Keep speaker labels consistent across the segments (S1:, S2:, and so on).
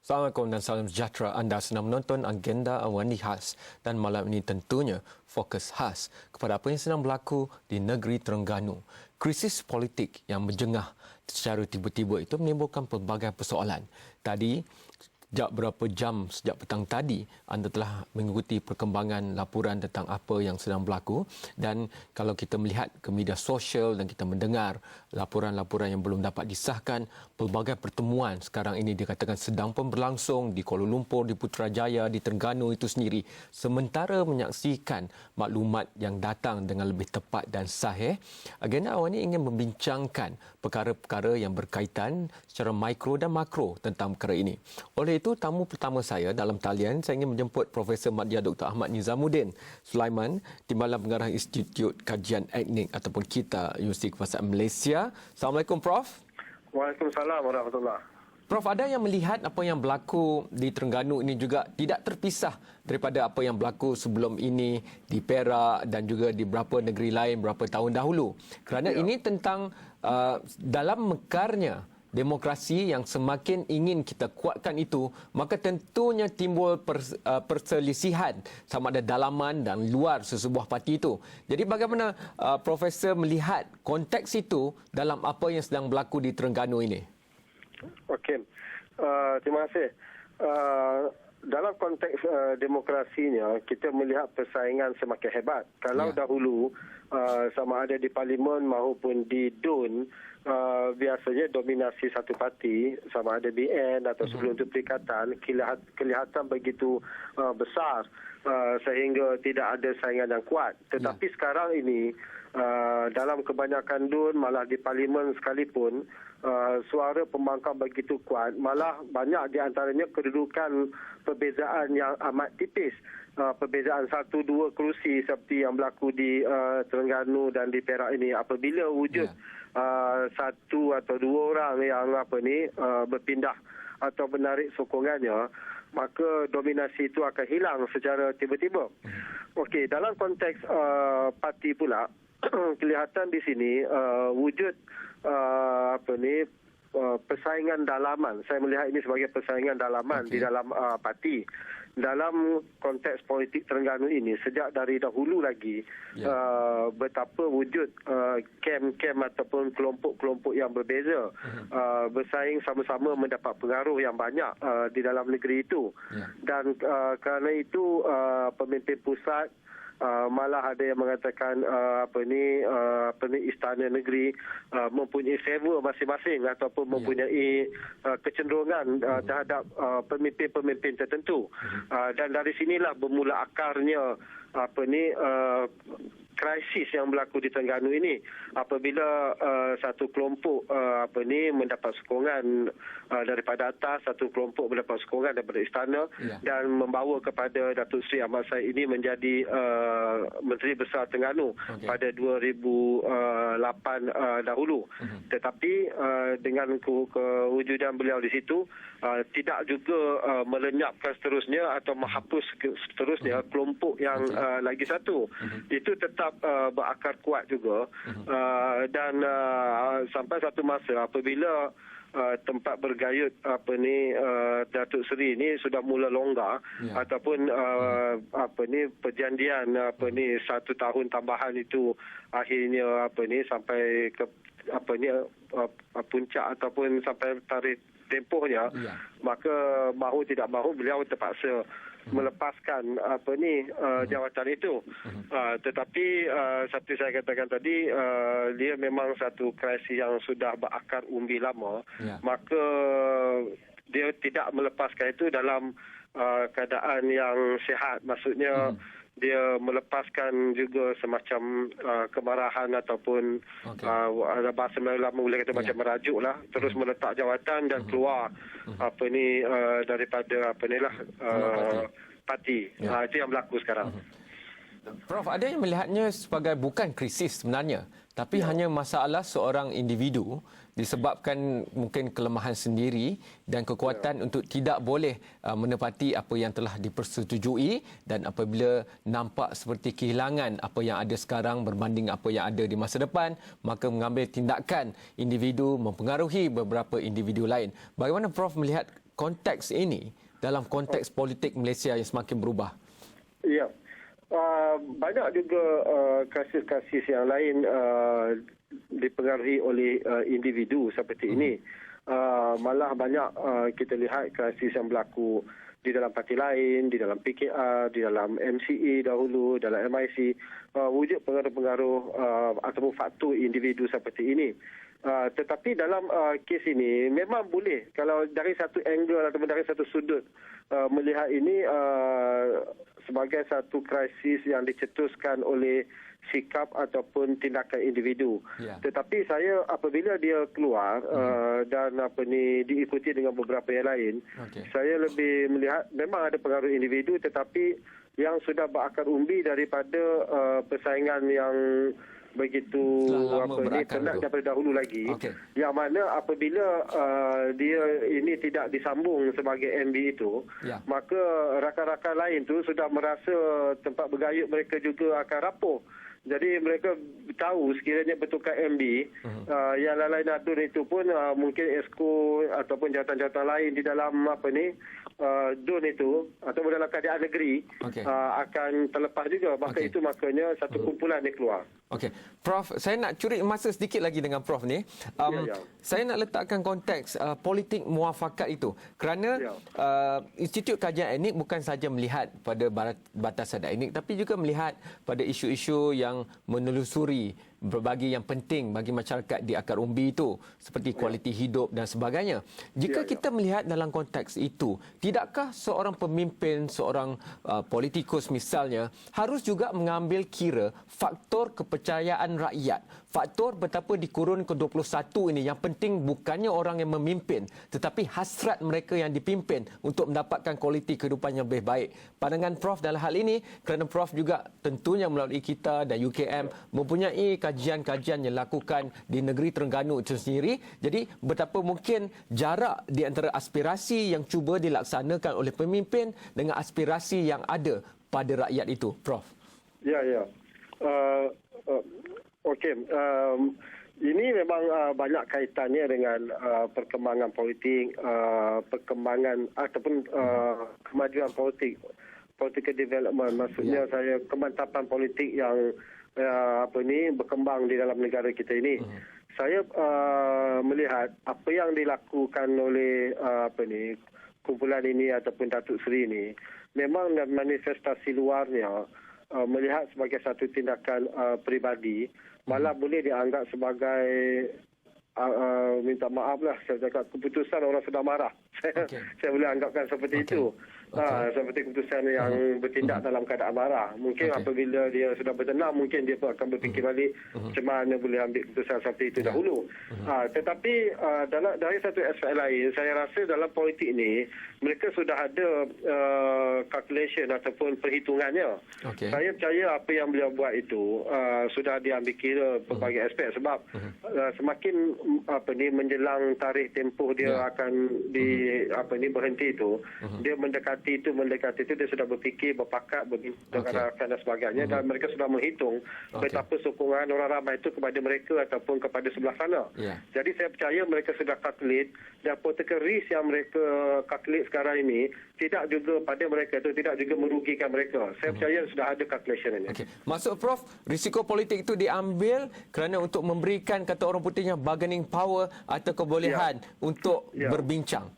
S1: Assalamualaikum dan salam sejahtera. Anda sedang menonton agenda Awani Khas dan malam ini tentunya fokus khas kepada apa yang sedang berlaku di negeri Terengganu. Krisis politik yang menjengah secara tiba-tiba itu menimbulkan pelbagai persoalan. Tadi, sejak berapa jam sejak petang tadi anda telah mengikuti perkembangan laporan tentang apa yang sedang berlaku, dan kalau kita melihat ke media sosial dan kita mendengar laporan-laporan yang belum dapat disahkan, pelbagai pertemuan sekarang ini dikatakan sedang pun berlangsung di Kuala Lumpur, di Putrajaya, di Terengganu itu sendiri, sementara menyaksikan maklumat yang datang dengan lebih tepat dan sahih. Agenda awal ini ingin membincangkan perkara-perkara yang berkaitan secara mikro dan makro tentang perkara ini. Oleh itu, tamu pertama saya dalam talian, saya ingin menjemput Profesor Madya Dr. Ahmad Nizamuddin Sulaiman, Timbalan Pengarah Institut Kajian Etnik ataupun KITA Universiti Kebangsaan Malaysia. Assalamualaikum, Prof.
S2: Waalaikumsalam warahmatullahi.
S1: Prof, ada yang melihat apa yang berlaku di Terengganu ini juga tidak terpisah daripada apa yang berlaku sebelum ini di Perak dan juga di beberapa negeri lain beberapa tahun dahulu. Kerana ini tentang dalam mekarnya demokrasi yang semakin ingin kita kuatkan itu, maka tentunya timbul perselisihan sama ada dalaman dan luar sesebuah parti itu. Jadi bagaimana Profesor melihat konteks itu dalam apa yang sedang berlaku di Terengganu ini?
S2: Okey, terima kasih. Dalam konteks demokrasinya, kita melihat persaingan semakin hebat. Kalau dahulu sama ada di Parlimen maupun di DUN, biasanya dominasi satu parti, sama ada BN atau sebelum itu Perikatan, kelihatan begitu besar sehingga tidak ada saingan yang kuat. Tetapi sekarang ini, dalam kebanyakan DUN, malah di Parlimen sekalipun, suara pembangkang begitu kuat, malah banyak di antaranya kedudukan perbezaan yang amat tipis. Perbezaan 1-2 kerusi seperti yang berlaku di Terengganu dan di Perak ini, apabila wujud satu atau dua orang yang berpindah atau menarik sokongannya, maka dominasi itu akan hilang secara tiba-tiba. Okey, dalam konteks parti pula, kelihatan di sini wujud persaingan dalaman. Saya melihat ini sebagai persaingan dalaman di dalam parti. Dalam konteks politik Terengganu ini, sejak dari dahulu lagi, betapa wujud kem-kem ataupun kelompok-kelompok yang berbeza bersaing sama-sama mendapat pengaruh yang banyak di dalam negeri itu. Dan kerana itu, pemimpin pusat malah ada yang mengatakan istana negeri mempunyai favor masing-masing ataupun mempunyai kecenderungan terhadap pemimpin-pemimpin tertentu. Dan dari sinilah bermula akarnya krisis yang berlaku di Terengganu ini, apabila satu kelompok mendapat sokongan daripada atas, satu kelompok mendapat sokongan daripada istana, dan membawa kepada Datuk Seri Ahmad Said ini menjadi Menteri Besar Terengganu pada 2008 dahulu. Tetapi dengan kewujudan beliau di situ, tidak juga melenyapkan seterusnya atau menghapus seterusnya kelompok yang lagi satu. Itu tetap berakar kuat juga, dan sampai satu masa apabila tempat bergayut Datuk Seri ini sudah mula longgar, ataupun perjanjian 1 tahun tambahan itu akhirnya sampai ke puncak ataupun sampai tarikh tempohnya, maka mahu tidak mahu beliau terpaksa melepaskan jawatan itu. Tetapi seperti saya katakan tadi, dia memang satu krisis yang sudah berakar umbi lama, maka dia tidak melepaskan itu dalam keadaan yang sihat. Maksudnya dia melepaskan juga semacam kemarahan ataupun bahasa Melayu lama boleh kata macam merajuk lah, terus meletak jawatan dan keluar daripada parti. Itu yang berlaku sekarang.
S1: Prof, ada yang melihatnya sebagai bukan krisis sebenarnya, tapi hanya masalah seorang individu disebabkan mungkin kelemahan sendiri dan kekuatan untuk tidak boleh menepati apa yang telah dipersetujui, dan apabila nampak seperti kehilangan apa yang ada sekarang berbanding apa yang ada di masa depan, maka mengambil tindakan individu mempengaruhi beberapa individu lain. Bagaimana Prof melihat konteks ini dalam konteks politik Malaysia yang semakin berubah?
S2: Ya. Banyak juga kasus-kasus yang lain dipengaruhi oleh individu seperti ini. Malah banyak kita lihat kasus yang berlaku di dalam parti lain, di dalam PKR, di dalam MCE dahulu, dalam MIC, wujud pengaruh-pengaruh ataupun faktor individu seperti ini. Tetapi dalam kes ini memang boleh kalau dari satu angle ataupun dari satu sudut melihat ini sebagai satu krisis yang dicetuskan oleh sikap ataupun tindakan individu.
S1: Ya.
S2: Tetapi saya apabila dia keluar dan diikuti dengan beberapa yang lain, saya lebih melihat memang ada pengaruh individu tetapi yang sudah berakar umbi daripada persaingan yang begitu penat daripada dahulu lagi. Yang mana apabila dia ini tidak disambung sebagai MB itu, maka rakan-rakan lain tu sudah merasa tempat bergayut mereka juga akan rapuh. Jadi mereka tahu sekiranya bertukar MB, yang lain-lain adun itu pun mungkin esko ataupun jawatan-jawatan lain di dalam DUN itu ataupun dalam keadaan negeri akan terlepas juga. Maka itu makanya satu kumpulan dia keluar.
S1: Okey, Prof, saya nak curi masa sedikit lagi dengan Prof ni. Saya nak letakkan konteks politik muafakat itu kerana Institut Kajian Etnik bukan saja melihat pada batasan etnik tapi juga melihat pada isu-isu yang menelusuri berbagai yang penting bagi masyarakat di akar umbi itu seperti kualiti hidup dan sebagainya. Jika kita melihat dalam konteks itu, tidakkah seorang pemimpin, seorang politikus misalnya harus juga mengambil kira faktor kepercayaan rakyat, faktor betapa di kurun ke-21 ini yang penting bukannya orang yang memimpin tetapi hasrat mereka yang dipimpin untuk mendapatkan kualiti kehidupan yang lebih baik. Pandangan Prof dalam hal ini kerana Prof juga tentunya melalui kita dan UKM mempunyai kajian-kajian yang dilakukan di negeri Terengganu itu sendiri. Jadi betapa mungkin jarak di antara aspirasi yang cuba dilaksanakan oleh pemimpin dengan aspirasi yang ada pada rakyat itu, Prof.
S2: Ya. Okey. Ini memang banyak kaitannya dengan perkembangan politik, perkembangan ataupun kemajuan politik, political development. Maksudnya saya kemantapan politik yang berkembang di dalam negara kita ini. Saya melihat apa yang dilakukan oleh kumpulan ini ataupun Datuk Seri ini memang manifestasi luarnya melihat sebagai satu tindakan peribadi, malah boleh dianggap sebagai minta maaf lah, saya cakap keputusan orang sedang marah. Saya boleh anggapkan seperti itu. Seperti keputusan yang bertindak dalam keadaan marah. Mungkin apabila dia sudah bertenang, mungkin dia pun akan berfikir balik macam mana boleh ambil keputusan seperti itu dahulu. Tetapi dari satu aspek lain, saya rasa dalam politik ini mereka sudah ada calculation ataupun perhitungannya. Saya percaya apa yang beliau buat itu sudah diambil kira berbagai aspek sebab semakin menjelang tarikh tempoh dia akan berhenti itu, dia mendekati itu dia sudah berfikir, berpakat, berbincang dan sebagainya dan mereka sudah menghitung betapa sokongan orang ramai itu kepada mereka ataupun kepada sebelah sana. Jadi saya percaya mereka sudah calculate dan political risk yang mereka calculate sekarang ini tidak juga pada mereka itu tidak juga merugikan mereka. Saya percaya sudah ada calculation ini.
S1: Maksud Prof, risiko politik itu diambil kerana untuk memberikan kata orang putihnya bargaining power atau kebolehan untuk berbincang.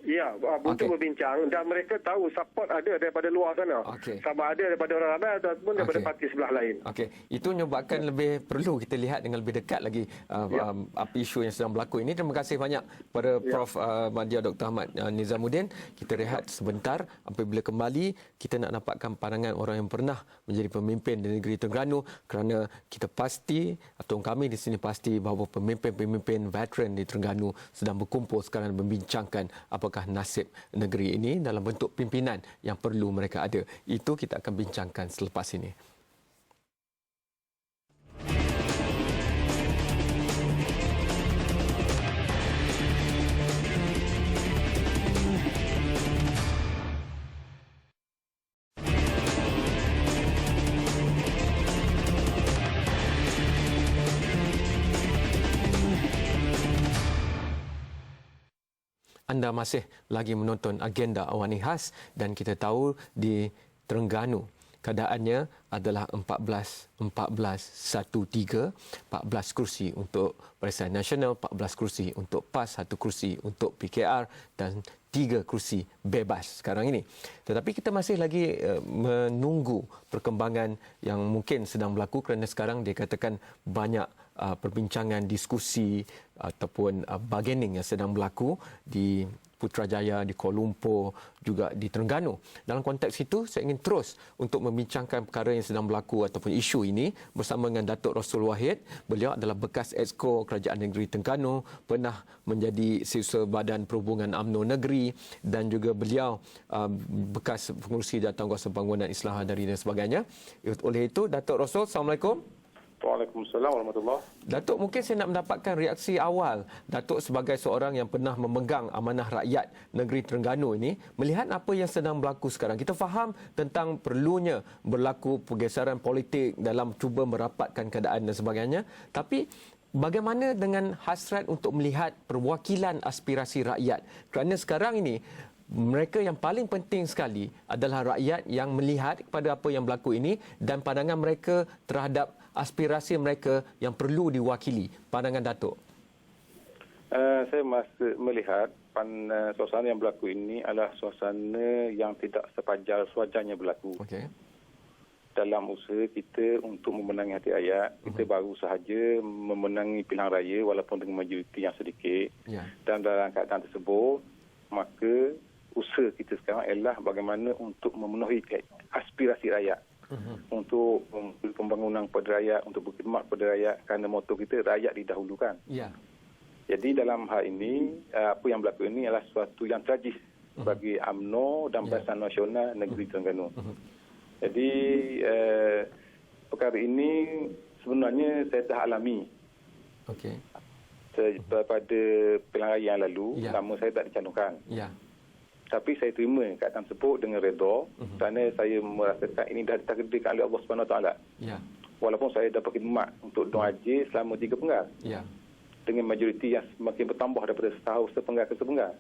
S2: Ya, untuk berbincang dan mereka tahu support ada daripada luar sana. Sama ada daripada orang ramai ataupun daripada parti sebelah lain.
S1: Itu menyebabkan lebih perlu kita lihat dengan lebih dekat lagi apa isu yang sedang berlaku ini. Terima kasih banyak kepada Prof Madya Dr. Ahmad Nizamuddin. Kita rehat sebentar. Apabila kembali, kita nak dapatkan pandangan orang yang pernah menjadi pemimpin di negeri Terengganu kerana kita pasti atau kami di sini pasti bahawa pemimpin-pemimpin veteran di Terengganu sedang berkumpul sekarang membincangkan apakah nasib negeri ini dalam bentuk pimpinan yang perlu mereka ada. Itu kita akan bincangkan selepas ini. anda masih lagi menonton agenda Awani Khas dan kita tahu di Terengganu keadaannya adalah 14-13 14 kursi untuk Barisan Nasional, 14 kursi untuk PAS, 1 kursi untuk PKR dan 3 kursi bebas sekarang ini. Tetapi kita masih lagi menunggu perkembangan yang mungkin sedang berlaku kerana sekarang dikatakan banyak perbincangan, diskusi ataupun bargaining yang sedang berlaku di Putrajaya, di Kuala Lumpur, juga di Terengganu. Dalam konteks itu, saya ingin terus untuk membincangkan perkara yang sedang berlaku ataupun isu ini bersama dengan Datuk Rasul Wahid. Beliau adalah bekas Exco Kerajaan Negeri Terengganu, pernah menjadi Setiausaha Badan Perhubungan UMNO Negeri dan juga beliau bekas pengurusi Jawatankuasa Pembangunan Islah Hadari dan sebagainya. Oleh itu, Datuk Rasul, Assalamualaikum.
S3: Waalaikumsalam warahmatullahi.
S1: Datuk, mungkin saya nak mendapatkan reaksi awal Datuk sebagai seorang yang pernah memegang amanah rakyat negeri Terengganu ini, melihat apa yang sedang berlaku sekarang. Kita faham tentang perlunya berlaku pergeseran politik dalam cuba merapatkan keadaan dan sebagainya, tapi bagaimana dengan hasrat untuk melihat perwakilan aspirasi rakyat? Kerana sekarang ini mereka yang paling penting sekali adalah rakyat yang melihat kepada apa yang berlaku ini dan pandangan mereka terhadap aspirasi mereka yang perlu diwakili. Pandangan Datuk?
S3: Saya masih melihat suasana yang berlaku ini adalah suasana yang tidak sewajarnya berlaku.
S1: Okey.
S3: Dalam usaha kita untuk memenangi hati rakyat, kita baru sahaja memenangi pilihan raya walaupun dengan majoriti yang sedikit.
S1: Ya.
S3: Dan dalam keadaan tersebut, maka usaha kita sekarang ialah bagaimana untuk memenuhi aspirasi rakyat. Untuk pembangunan kepada rakyat, untuk berkhidmat kepada rakyat, kerana moto kita rakyat didahulukan.
S1: Ya.
S3: Jadi dalam hal ini, apa yang berlaku ini adalah sesuatu yang tragis bagi UMNO dan Barisan Nasional Negeri Terengganu. Jadi perkara ini sebenarnya saya dah alami.
S1: Okey.
S3: Pada pilihan raya yang lalu, nama saya tak dicalonkan.
S1: Ya.
S3: Tapi saya terima keadaan tersebut dengan redha kerana saya merasakan ini dah ditakdirkan oleh Allah Subhanahu Wa Taala.
S1: Ya.
S3: Walaupun saya dapat khidmat untuk Dun Haji selama 3 penggal.
S1: Ya.
S3: Dengan majoriti yang semakin bertambah daripada setahun sepenggal ke sepenggal.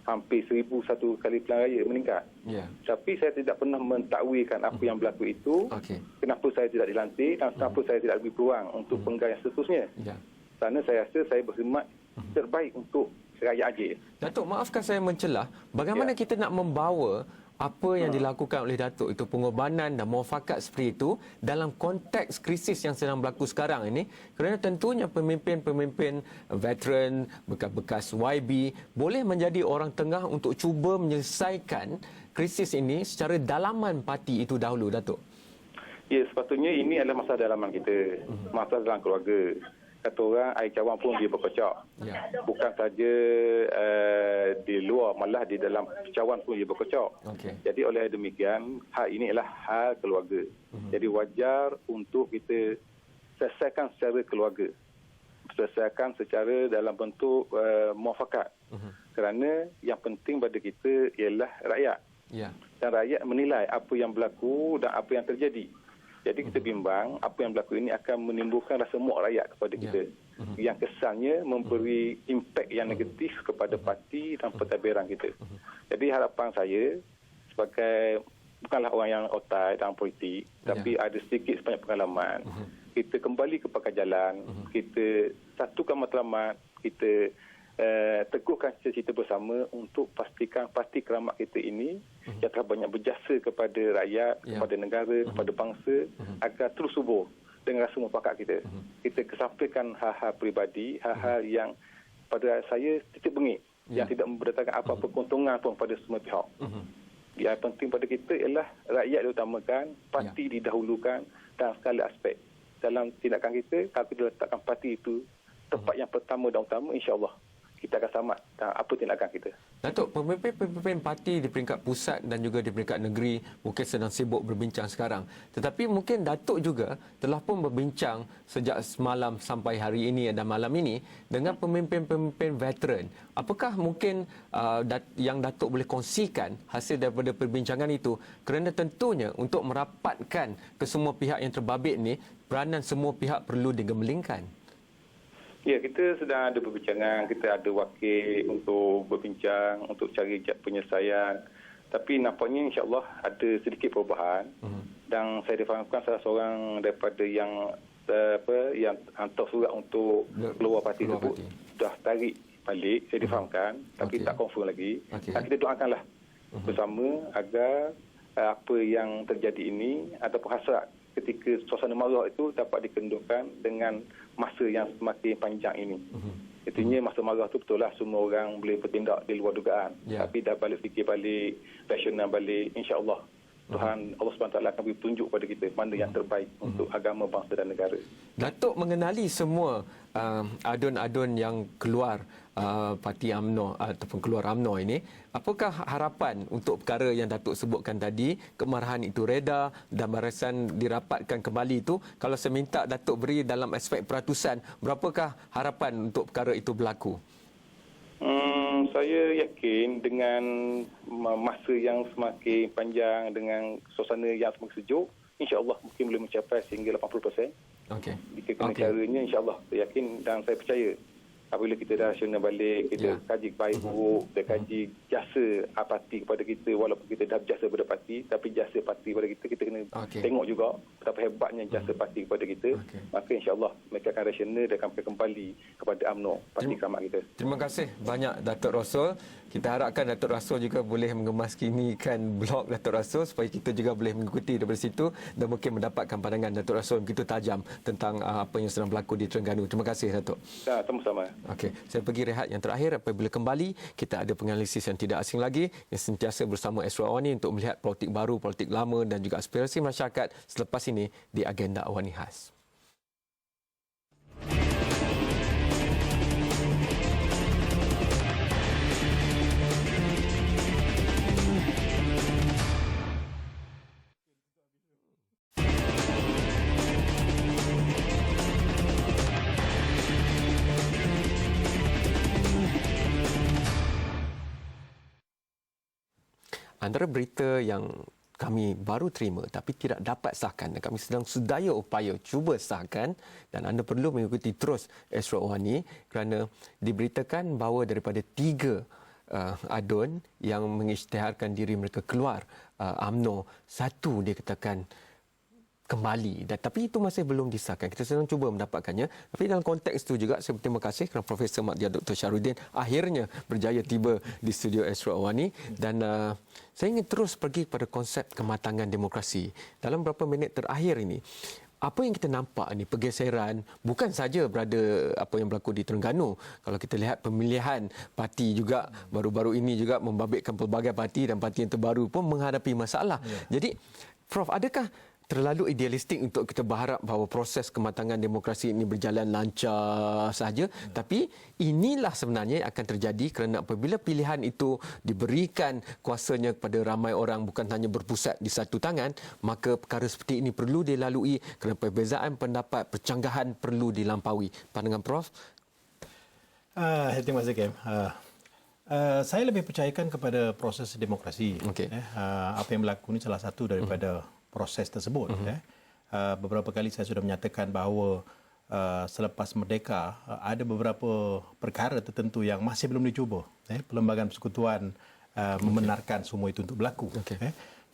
S3: Hampir 1,001 kali pilihan raya meningkat.
S1: Ya.
S3: Tapi saya tidak pernah mentakwilkan apa yang berlaku itu.
S1: Okey.
S3: Kenapa saya tidak dilantik dan kenapa saya tidak lebih peluang untuk penggal yang seterusnya.
S1: Ya.
S3: Kerana saya rasa saya berkhidmat terbaik untuk rakyat Aceh.
S1: Datuk, maafkan saya mencelah. Bagaimana kita nak membawa apa yang dilakukan oleh Datuk itu, pengorbanan dan muafakat seperti itu dalam konteks krisis yang sedang berlaku sekarang ini, kerana tentunya pemimpin-pemimpin veteran, bekas-bekas YB boleh menjadi orang tengah untuk cuba menyelesaikan krisis ini secara dalaman parti itu dahulu, Datuk.
S3: Ya, sepatutnya ini adalah masalah dalaman kita, masalah dalam keluarga. Kata orang, air cawan pun dia berkocok.
S1: Ya.
S3: Bukan saja di luar, malah di dalam cawan pun dia berkocok.
S1: Okey.
S3: Jadi oleh demikian, hal ini adalah hal keluarga. Jadi wajar untuk kita selesaikan secara keluarga. Selesaikan secara dalam bentuk muafakat. Kerana yang penting pada kita ialah rakyat.
S1: Ya.
S3: Dan rakyat menilai apa yang berlaku dan apa yang terjadi. Jadi kita bimbang apa yang berlaku ini akan menimbulkan rasa muak rakyat kepada kita. Yang kesannya memberi impak yang negatif kepada parti dan pentadbiran kita. Jadi harapan saya sebagai bukanlah orang yang otai dalam politik, tapi ada sedikit sebanyak pengalaman. Kita kembali ke pakar jalan, kita satukan matlamat, kita teguhkan cita-cita bersama untuk pastikan parti keramat kita ini yang telah banyak berjasa kepada rakyat, kepada negara, kepada bangsa agar terus subur dengan rasa muafakat kita. Kita kesampaikan hal-hal peribadi, hal-hal yang pada saya titik bengik, yang tidak mendatangkan apa-apa keuntungan pun pada semua pihak. Yang penting pada kita ialah rakyat diutamakan, parti didahulukan dalam segala aspek. Dalam tindakan kita, kalau kita letakkan parti itu tempat yang pertama dan utama, insya-Allah kita akan selamat apa tindakan kita.
S1: Datuk, pemimpin parti di peringkat pusat dan juga di peringkat negeri mungkin sedang sibuk berbincang sekarang. Tetapi mungkin Datuk juga telah pun berbincang sejak semalam sampai hari ini dan malam ini dengan pemimpin-pemimpin veteran. Apakah mungkin yang Datuk boleh kongsikan hasil daripada perbincangan itu? Kerana tentunya untuk merapatkan ke semua pihak yang terbabit ini, peranan semua pihak perlu digemblengkan.
S3: Ya, kita sedang ada perbincangan, kita ada wakil untuk berbincang, untuk cari penyelesaian. Tapi nampaknya insya-Allah ada sedikit perubahan. Dan saya difahamkan salah seorang daripada yang yang hantar surat untuk keluar parti tersebut dah tarik balik, saya difahamkan, tapi tak confirm lagi. Dan kita doakanlah bersama agar apa yang terjadi ini ataupun hasrat ketika suasana marah itu dapat dikendurkan dengan masa yang semakin panjang ini. Itunya masa marah itu betul lah semua orang boleh bertindak di luar dugaan. Tapi dah balik fikir balik, rasional balik, insya-Allah Tuhan Allah SWT akan beri tunjuk kepada kita mana yang terbaik untuk agama, bangsa dan negara.
S1: Datuk mengenali semua adun-adun yang keluar parti UMNO ataupun keluar UMNO ini, apakah harapan untuk perkara yang Datuk sebutkan tadi, kemarahan itu reda dan barisan dirapatkan kembali itu, kalau saya minta Datuk beri dalam aspek peratusan, berapakah harapan untuk perkara itu berlaku?
S3: Saya yakin dengan masa yang semakin panjang, dengan suasana yang semakin sejuk, insya-Allah mungkin boleh mencapai sehingga 80%.
S1: Okey.
S3: Jika caranya insya-Allah saya yakin dan saya percaya apabila kita dah rasional balik, kita kaji baik buruk, kita kaji jasa parti kepada kita, walaupun kita dah berjasa kepada parti, tapi jasa parti kepada kita kena tengok juga betapa hebatnya jasa parti kepada kita. Maka insya-Allah mereka akan rasional dan akan kembali kepada UMNO, parti keramat kita.
S1: Terima kasih banyak Datuk Rasul. Kita harapkan Datuk Rasul juga boleh mengemas-kinikan blog Datuk Rasul supaya kita juga boleh mengikuti daripada situ dan mungkin mendapatkan pandangan Datuk Rasul begitu tajam tentang apa yang sedang berlaku di Terengganu. Terima kasih Datuk.
S3: Ya, sama-sama.
S1: Okey, saya pergi rehat yang terakhir. Apabila kembali, kita ada penganalisis yang tidak asing lagi yang sentiasa bersama Esra Awani untuk melihat politik baru, politik lama dan juga aspirasi masyarakat selepas ini di agenda Awani Khas. Antara berita yang kami baru terima tapi tidak dapat sahkan dan kami sedang sedaya upaya cuba sahkan dan anda perlu mengikuti terus Esra Awani kerana diberitakan bahawa daripada 3 adun yang mengisytiharkan diri mereka keluar UMNO, 1 dia katakan kembali tapi itu masih belum disahkan. Kita sedang cuba mendapatkannya. Tapi dalam konteks itu juga saya berterima kasih kerana Profesor Madya Dr. Syahrudin akhirnya berjaya tiba di studio Esra Awani dan saya ingin terus pergi pada konsep kematangan demokrasi. Dalam beberapa minit terakhir ini, apa yang kita nampak ni pergeseran bukan saja berada apa yang berlaku di Terengganu. Kalau kita lihat pemilihan parti juga baru-baru ini juga membabitkan pelbagai parti dan parti yang terbaru pun menghadapi masalah. Jadi Prof, adakah terlalu idealistik untuk kita berharap bahawa proses kematangan demokrasi ini berjalan lancar sahaja, tapi inilah sebenarnya yang akan terjadi kerana apabila pilihan itu diberikan kuasanya kepada ramai orang bukan hanya berpusat di satu tangan, maka perkara seperti ini perlu dilalui kerana perbezaan pendapat, percanggahan perlu dilampaui. Pandangan Prof?
S4: Terima kasih Kem. Saya lebih percayakan kepada proses demokrasi. Apa yang berlaku ini salah satu daripada proses tersebut. Beberapa kali saya sudah menyatakan bahawa selepas merdeka ada beberapa perkara tertentu yang masih belum dicuba. Perlembagaan persekutuan membenarkan semua itu untuk berlaku.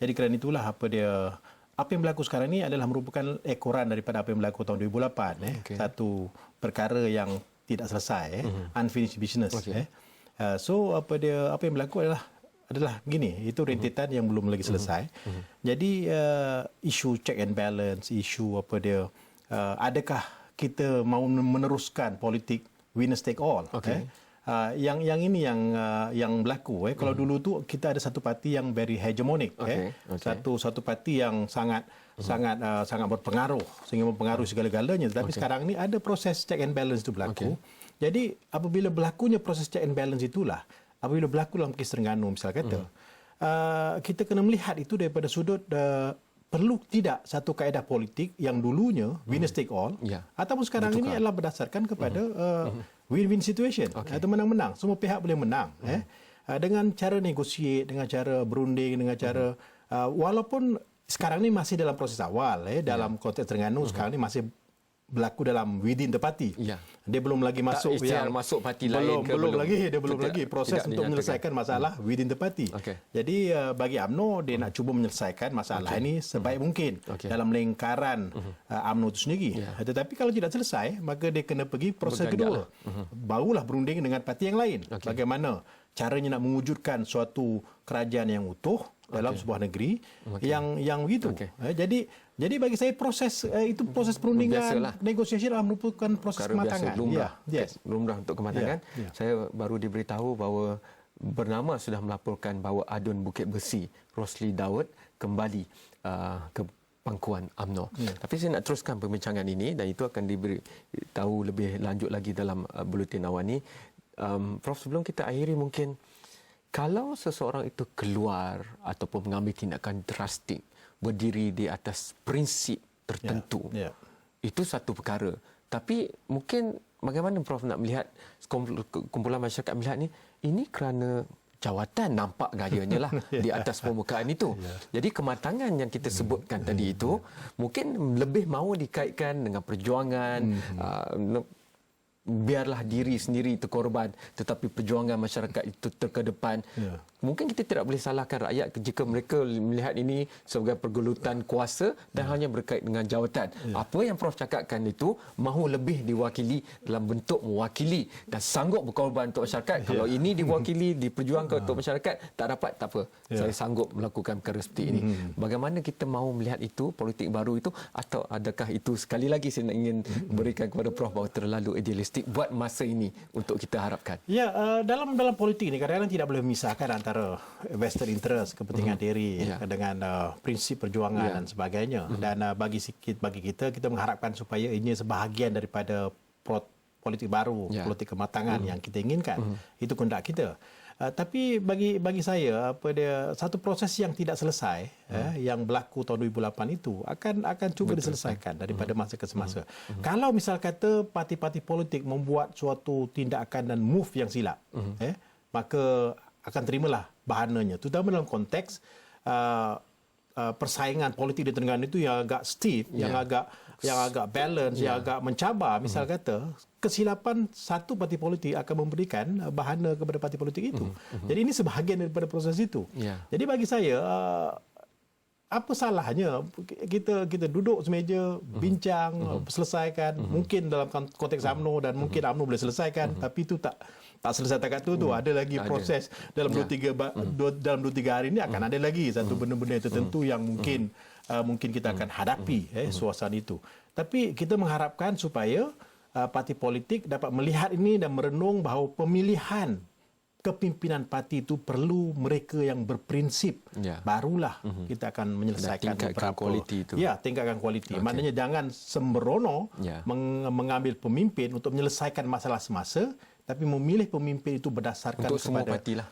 S4: Jadi kerana itulah apa yang berlaku sekarang ini adalah merupakan ekoran daripada apa yang berlaku tahun 2008. Satu perkara yang tidak selesai, unfinished business. So apa yang berlaku adalah begini, itu rentetan yang belum lagi selesai. Jadi isu check and balance, isu adakah kita mahu meneruskan politik winners take all? Yang ini yang berlaku. Kalau dulu tu kita ada satu parti yang very hegemonic, satu parti yang sangat berpengaruh sehingga mempengaruhi segala-galanya. Tetapi sekarang ni ada proses check and balance itu berlaku. Jadi apabila berlakunya proses check and balance itulah, apabila berlaku dalam kes Terengganu misal kata, kita kena melihat itu daripada sudut perlu tidak satu kaedah politik yang dulunya winners take all, ataupun sekarang ini adalah berdasarkan kepada win-win situation, atau menang-menang, semua pihak boleh menang, dengan cara negotiate, dengan cara berunding, dengan cara walaupun sekarang ini masih dalam proses awal, dalam konteks Terengganu sekarang ini masih berlaku dalam within the party.
S1: Ya.
S4: Dia belum lagi masuk
S1: ikhtiar masuk parti lain ke
S4: belum lagi proses
S1: tidak
S4: untuk menyelesaikan masalah within the party.
S1: Okey.
S4: Jadi bagi UMNO dia nak cuba menyelesaikan masalah ini sebaik mungkin dalam lingkaran UMNO itu sendiri. Tetapi kalau tidak selesai, maka dia kena pergi proses kedua. Barulah berunding dengan parti yang lain. Bagaimana caranya nak mewujudkan suatu kerajaan yang utuh dalam sebuah negeri yang begitu. Jadi bagi saya proses itu proses perundingan, negosiasi adalah merupakan proses kematangan.
S1: Lumrah untuk kematangan. Saya baru diberitahu bahawa Bernama sudah melaporkan bahawa Adun Bukit Besi Rosli Daud kembali ke pangkuan UMNO. Tapi saya nak teruskan perbincangan ini dan itu akan diberitahu lebih lanjut lagi dalam buletin awal ini. Prof, sebelum kita akhiri mungkin kalau seseorang itu keluar ataupun mengambil tindakan drastik berdiri di atas prinsip tertentu, itu satu perkara. Tapi mungkin bagaimana Prof nak melihat kumpulan masyarakat melihat ini kerana jawatan nampak gayanya lah di atas permukaan itu. Jadi kematangan yang kita sebutkan tadi itu mungkin lebih mahu dikaitkan dengan perjuangan, biarlah diri sendiri terkorban tetapi perjuangan masyarakat itu terkedepan. Mungkin kita tidak boleh salahkan rakyat jika mereka melihat ini sebagai pergelutan kuasa dan hanya berkait dengan jawatan. Apa yang Prof cakapkan itu mahu lebih diwakili dalam bentuk mewakili dan sanggup berkorban untuk masyarakat. Kalau ini diwakili, diperjuangkan untuk masyarakat, tak dapat, tak apa. Saya sanggup melakukan perkara seperti ini. Bagaimana kita mahu melihat itu, politik baru itu, atau adakah itu sekali lagi saya ingin berikan kepada Prof bahawa terlalu idealistik buat masa ini untuk kita harapkan?
S4: Dalam politik ini kadang-kadang tidak boleh memisahkan antara vested interest, kepentingan diri dengan prinsip perjuangan dan sebagainya. Dan bagi kita mengharapkan supaya ini sebahagian daripada politik baru, politik kematangan yang kita inginkan. Itu kehendak kita. Tapi bagi saya satu proses yang tidak selesai yang berlaku tahun 2008 itu akan cuba diselesaikan daripada masa ke semasa. Kalau misal kata parti-parti politik membuat suatu tindakan dan move yang silap, maka akan terimalah bahananya, terutama dalam konteks persaingan politik di Terengganu itu yang agak stiff, yang agak balance, yang agak mencabar. Misal kata kesilapan satu parti politik akan memberikan bahana kepada parti politik itu. Jadi ini sebahagian daripada proses itu. Jadi bagi saya apa salahnya kita duduk semeja, bincang, selesaikan. Mungkin dalam konteks UMNO dan mungkin UMNO boleh selesaikan, tapi itu tak selesai takat tu ada lagi proses dalam 2-3 hari ini akan ada lagi satu benda-benda tertentu yang mungkin kita akan hadapi suasana itu. Tapi kita mengharapkan supaya parti politik dapat melihat ini dan merenung bahawa pemilihan kepimpinan parti itu perlu mereka yang berprinsip. Barulah kita akan menyelesaikan beberapa
S1: kualiti itu.
S4: Tingkatkan kualiti. Maknanya jangan sembrono mengambil pemimpin untuk menyelesaikan masalah semasa, tapi memilih pemimpin itu berdasarkan
S1: untuk
S4: kepada
S1: semua parti lah.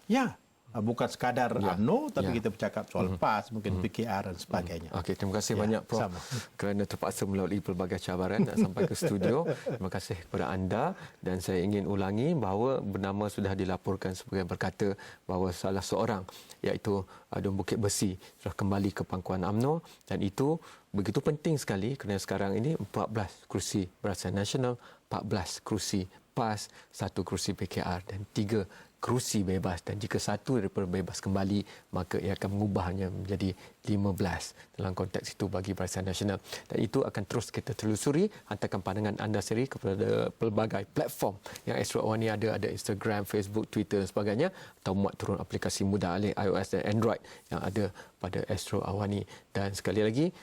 S4: Bukan sekadar UMNO, tapi kita bercakap soal PAS, mungkin PKR dan sebagainya.
S1: Okey, terima kasih banyak Prof kerana terpaksa melalui pelbagai cabaran nak sampai ke studio. Terima kasih kepada anda dan saya ingin ulangi bahawa Bernama sudah dilaporkan sebagai berkata bahawa salah seorang iaitu Adun Bukit Besi sudah kembali ke pangkuan UMNO dan itu begitu penting sekali kerana sekarang ini 14 kerusi Barisan Nasional, 14 kerusi PAS, 1 kerusi PKR dan 3 kerusi bebas, dan jika satu daripada bebas kembali maka ia akan mengubahnya menjadi 15 dalam konteks itu bagi Barisan Nasional. Dan itu akan terus kita telusuri, hantarkan pandangan anda sendiri kepada pelbagai platform yang Astro Awani ada Instagram, Facebook, Twitter dan sebagainya, atau muat turun aplikasi mudah alih iOS dan Android yang ada pada Astro Awani. Dan sekali lagi,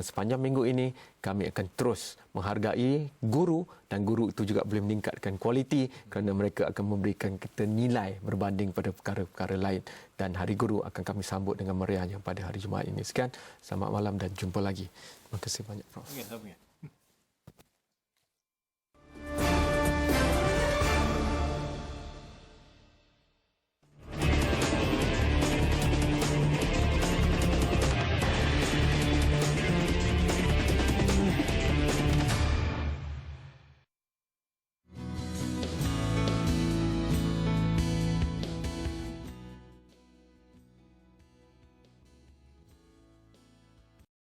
S1: sepanjang minggu ini kami akan terus menghargai guru, dan guru itu juga boleh meningkatkan kualiti kerana mereka akan memberikan kita nilai berbanding pada perkara-perkara lain. Dan Hari Guru akan kami sambut dengan meriahnya pada hari Jumaat ini. Sekian, selamat malam dan jumpa lagi. Terima kasih banyak Prof.